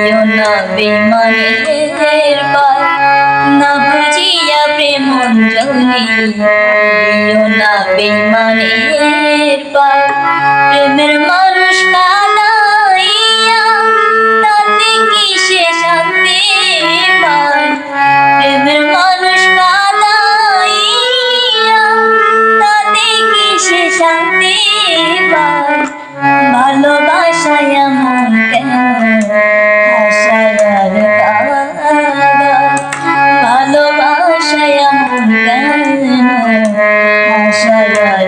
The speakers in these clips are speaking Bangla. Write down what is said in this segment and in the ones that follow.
দিও না বেমানের পায়, না বুঝিয়া প্রেম অঞ্জলি দিও না বেমানের পায়। প্রেমের মানুষ কাঁদাইয়া তাতে কি সে শান্তি পায়? প্রেমের মানুষ কাঁদাইয়া তাতে কি সে শান্তি পায়? ভালোবাসায় এমন কেন আশায় আর কাঁদায়? ভালোবাসায় এমন কেন আশায় আর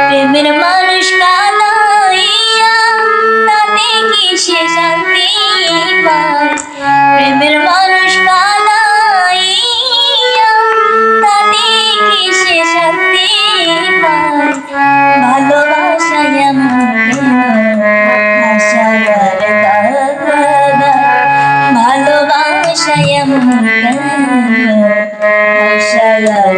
প্রেমের মানুষ কাঁদাইয়া তাতে কি সে শান্তি পায়? প্রেমের মানুষ কাঁদাইয়া তাতে কি সে শান্তি পায়? ভালোবাসায় এমন আশায় আর কাঁদায়? ভালোবাসায় এমন আশায় আর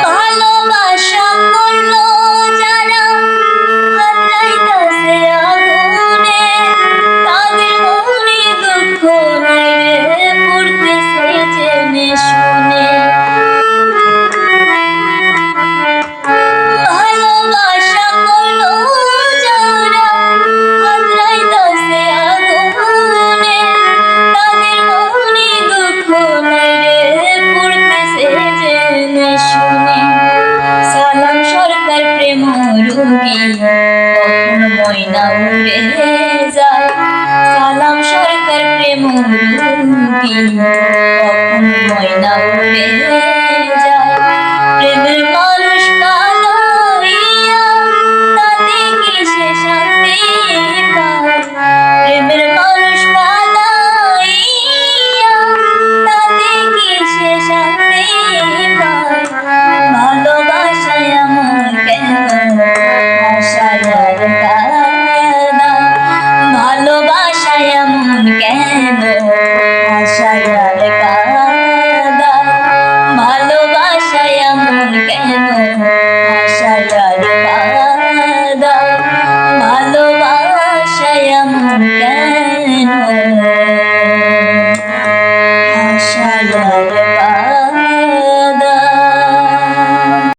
ভালোবাসা করলো যারা হারাইতাছে আগুনে, তাদের মনে দুঃখ নাই পড়তেছে জেনে শুনে। ভালোবাসা করলো যারা হারাইতাছে আগুনে, তাদের মনে দুঃখ নাই পড়তেছে জেনে শুনে। সালাম সরকার প্রেম রোগী কখন ময়না উড়ে যায়? সালাম সরকার প্রেম রোগী কখন ময়না উড়ে